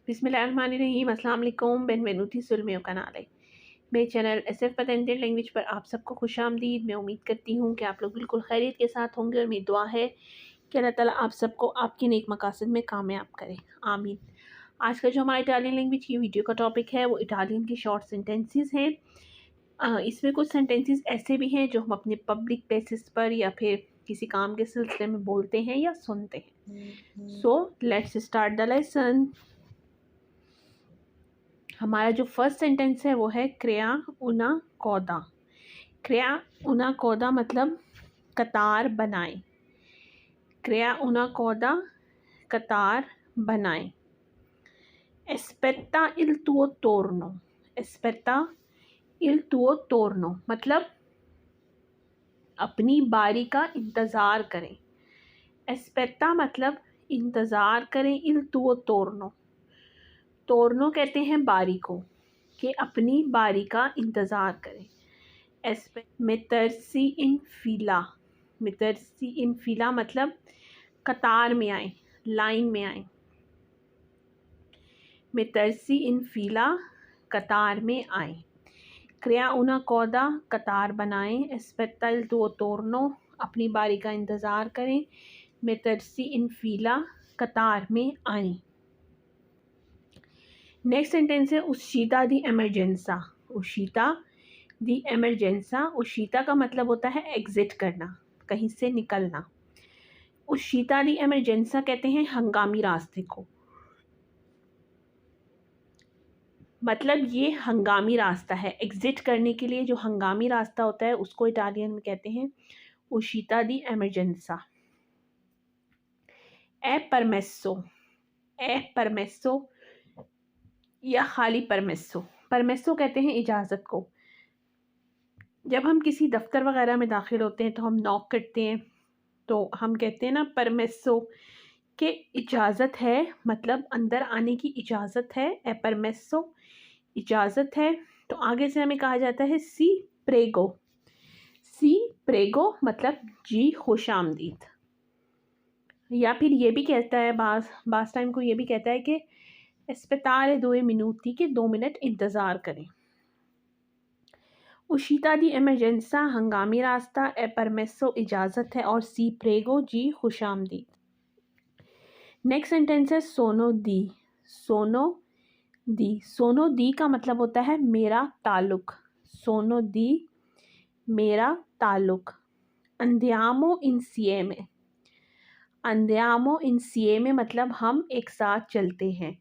बिस्मिल्लाहिर्रहमानिर्रहीम अस्सलाम वालेकुम बेनवेनुती sul mio canale। मेरे चैनल एसएफ पतेंटेड लैंग्वेज पर आप सबको खुशामदीद। मैं उम्मीद करती हूँ कि आप लोग बिल्कुल खैरियत के साथ होंगे और मेरी दुआ है कि अल्लाह ताला आप सबको आपके नेक मकासद में कामयाब करे, आमीन। आज का जो हमारा इटालियन लैंग्वेज की वीडियो का टॉपिक है वो इटालियन की शॉर्ट सेंटेंसेस हैं। इसमें कुछ सेंटेंसेस ऐसे भी हैं जो हम अपने पब्लिक प्लेसेस पर या फिर किसी काम के सिलसिले में बोलते हैं या सुनते हैं। So let's start the lesson. हमारा जो फर्स्ट सेंटेंस है वो है क्रिया उना कौदा। क्रिया उना कौदा मतलब कतार बनाएं। क्रिया उना कौदा कतार बनाएं। एस्पेत्ता इल तुओ टोर्नो। एस्पेत्ता इल तुओ टोर्नो मतलब अपनी बारी का इंतज़ार करें। एस्पेत्ता मतलब इंतज़ार करें। इल तुओ टोर्नो, टोर्नो कहते हैं बारी को, कि अपनी बारी का इंतज़ार करें। मेतरसी इन फीला। मेतरसी इन फीला मतलब कतार में आए, लाइन में आए। मेतरसी इन फीला कतार में आए। क्रिया उना कौदा कतार बनाएं। एस्पेत्ता इल तुओ टोर्नो अपनी बारी का इंतज़ार करें। मेतरसी इन फीला कतार में आए। नेक्स्ट सेंटेंस है उशीता दी एमरजेंसा। उशीता दी एमरजेंसा। उशीता का मतलब होता है एग्जिट करना, कहीं से निकलना। उशीता दी एमरजेंसा कहते हैं हंगामी रास्ते को, मतलब ये हंगामी रास्ता है। एग्जिट करने के लिए जो हंगामी रास्ता होता है उसको इटालियन में कहते हैं उशीता दी एमरजेंसा। ए परमेसो। ए परमेसो या खाली परमेसो। परमेसो कहते हैं इजाज़त को। जब हम किसी दफ्तर वगैरह में दाखिल होते हैं तो हम नॉक करते हैं, तो हम कहते हैं ना परमेसो के इजाज़त है, मतलब अंदर आने की इजाज़त है। ए परमेसो इजाज़त है। तो आगे से हमें कहा जाता है सी प्रेगो। सी प्रेगो मतलब जी खुश आमदीद। या फिर ये भी कहता है बास टाइम को ये भी कहता है कि अस्पताल 2 मिनूटी के 2 मिनट इंतज़ार करें। उशीता दी एमरजेंसा हंगामी रास्ता। ए परमेसो इजाज़त है और सी प्रेगो जी खुश आमदीद। नेक्स्ट सेंटेंस है सोनो दी। सोनो दी। सोनो दी का मतलब होता है मेरा ताल्लुक। सोनो दी मेरा ताल्लुक। अंदियामो इंसिएमे। अंदियामो इंसिएमे मतलब हम एक साथ चलते हैं।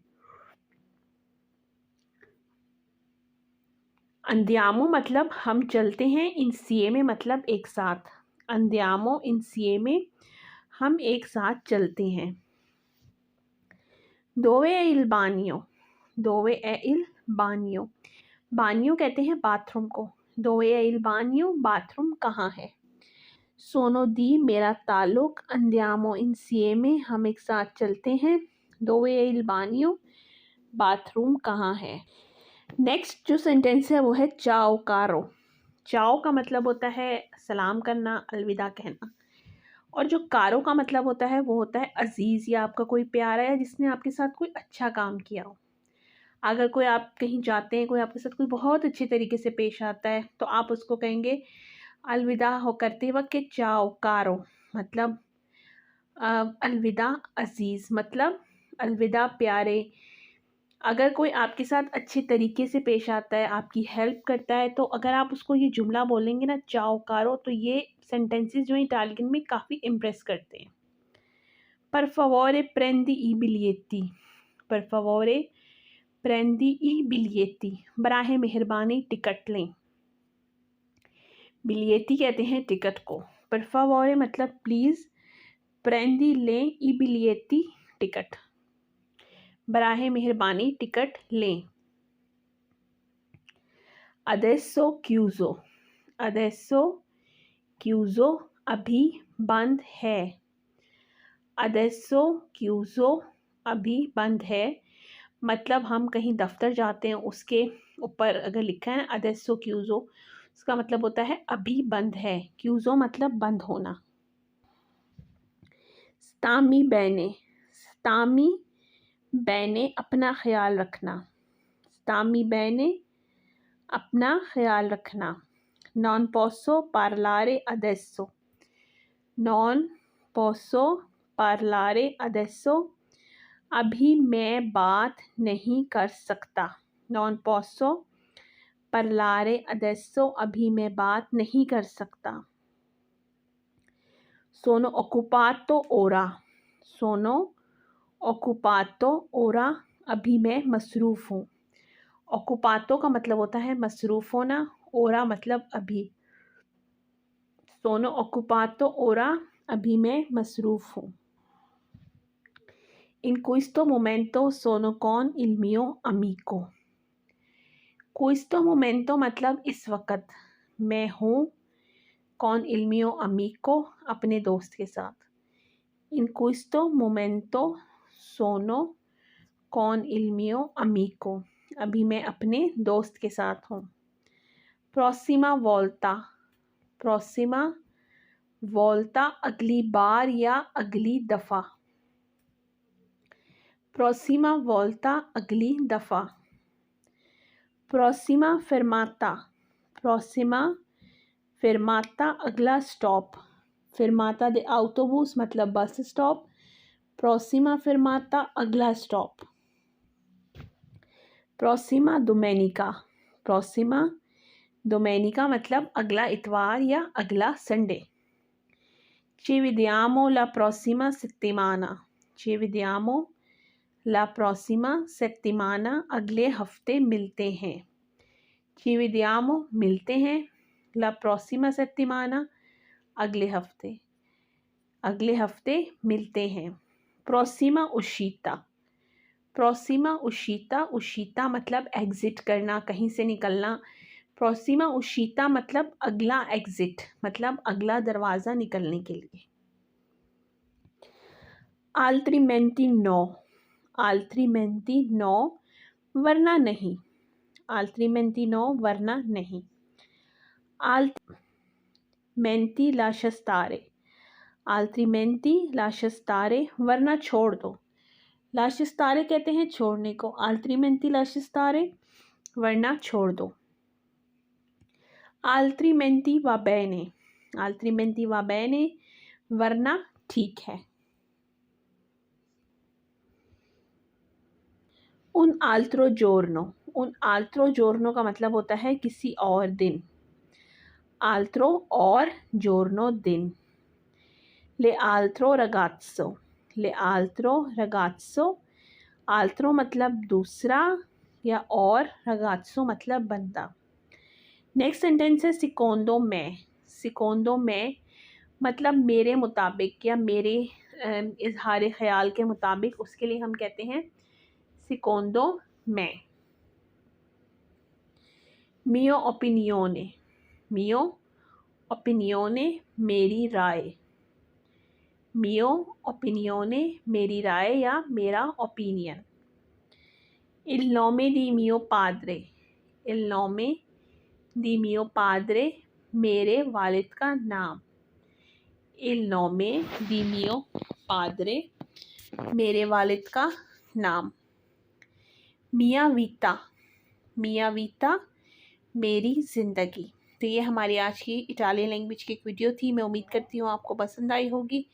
अंदियामो मतलब हम चलते हैं, इंसिएमे मतलब एक साथ। अंदियामो इंसिएमे हम एक साथ चलते हैं। दोवे ए इल बानियो। दोवे ए इल बानियो। बानियो कहते हैं बाथरूम को। दोवे ए इल बानियो बाथरूम कहाँ है। सोनो दी मेरा ताल्लुक। अंदियामो इंसिएमे हम एक साथ चलते हैं। दोवे ए इल बानियो बाथरूम कहाँ है। नेक्स्ट जो सेंटेंस है वो है चाओ कारो। चाओ का मतलब होता है सलाम करना, अलविदा कहना। और जो कारो का मतलब होता है वो होता है अजीज़ या आपका कोई प्यारा या जिसने आपके साथ कोई अच्छा काम किया हो। अगर कोई आप कहीं जाते हैं, कोई आपके साथ कोई बहुत अच्छे तरीके से पेश आता है तो आप उसको कहेंगे अलविदा हो करते वक्त कि चाओ कारो मतलब अलविदा अजीज़, मतलब अलविदा प्यारे। अगर कोई आपके साथ अच्छे तरीके से पेश आता है, आपकी हेल्प करता है, तो अगर आप उसको ये जुमला बोलेंगे ना चाओ कारो, तो ये सेंटेंसेस जो इटालियन में काफ़ी इम्प्रेस करते हैं। पर फवोरे प्रेंदी ई बिलियेती। पर फवोरे प्रेंदी ई बिलियेती बराहे मेहरबानी टिकट लें। बिलियेती कहते हैं टिकट को। पर फवोरे मतलब प्लीज़, प्रेंदी लें, ई बिलियेती टिकट, बराहे मेहरबानी टिकट लें। अदेसो क्यूज़ो। अदेसो क्यूज़ो अभी बंद है। अदेसो क्यूज़ो अभी बंद है मतलब हम कहीं दफ्तर जाते हैं उसके ऊपर अगर लिखा है ना अदेसो क्यूज़ो, उसका मतलब होता है अभी बंद है। क्यूज़ो मतलब बंद होना। स्तामी बैने। स्तामी bene अपना ख्याल रखना, stammi bene अपना ख्याल रखना। Non posso parlare adesso, non posso parlare adesso अभी मैं बात नहीं कर सकता। Non posso parlare adesso अभी मैं बात नहीं कर सकता। Sono occupato ora, sono occupato ora अभी मैं मसरूफ़ हूँ। occupato का मतलब होता है मसरूफ़ होना, ora मतलब अभी। Sono occupato ora अभी मैं मसरूफ़ हूँ। In questo momento sono con il mio amico, questo momento मतलब इस वक़्त मैं हूँ con il mio amico अपने दोस्त के साथ। In questo momento sono con il mio amico अभी मैं अपने दोस्त के साथ हूँ। Prossima volta, prossima volta अगली बार या अगली दफ़ा। Prossima volta अगली दफ़ा। Prossima fermata, prossima fermata अगला स्टॉप। Fermata de autobus मतलब बस स्टॉप। Prossima fermata अगला stop. Prossima domenica, prossima domenica मतलब अगला इतवार या अगला Sunday. Ci vediamo la prossima settimana, ci vediamo la prossima settimana अगले हफ्ते मिलते हैं। Ci vediamo मिलते हैं। La prossima settimana अगले हफ्ते मिलते हैं। Prossima uscita, prossima uscita uscita मतलब एग्ज़िट करना, कहीं से निकलना। Prossima uscita मतलब अगला एग्ज़िट मतलब अगला दरवाज़ा निकलने के लिए। Altrimenti no, altrimenti no वरना नहीं। Altrimenti no वरना नहीं। Altrimenti lascia stare, altrimenti lascia stare वरना छोड़ दो। lascia stare कहते हैं छोड़ने को। Altrimenti lascia stare वरना छोड़ दो। Altrimenti va bene, altrimenti va bene वरना ठीक है। Un altro giorno, un altro giorno का मतलब होता है किसी और दिन। Altro और giorno दिन। Le altro ragazzo, le altro ragazzo altro मतलब दूसरा या और, ragazzo मतलब बंदा। नेक्स्ट सेंटेंस है secondo me, secondo me मतलब मेरे मुताबिक या मेरे इजहार ख्याल के मुताबिक, उसके लिए हम कहते हैं secondo me। mio opinione, mio opinione मेरी राय। mio opinione मेरी राय या मेरा opinion. il nome di mio padre, il nome di mio padre मेरे वालिद का नाम। il nome di mio padre मेरे वालिद का नाम। mia vita, mia vita मेरी ज़िंदगी। तो ये हमारी आज की इटालियन लैंग्वेज की एक वीडियो थी। मैं उम्मीद करती हूँ आपको पसंद आई होगी।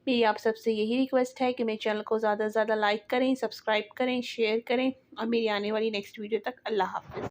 मेरी आप सबसे यही रिक्वेस्ट है कि मेरे चैनल को ज़्यादा से ज़्यादा लाइक करें, सब्सक्राइब करें, शेयर करें और मेरी आने वाली नेक्स्ट वीडियो तक अल्लाह हाफ़िज़।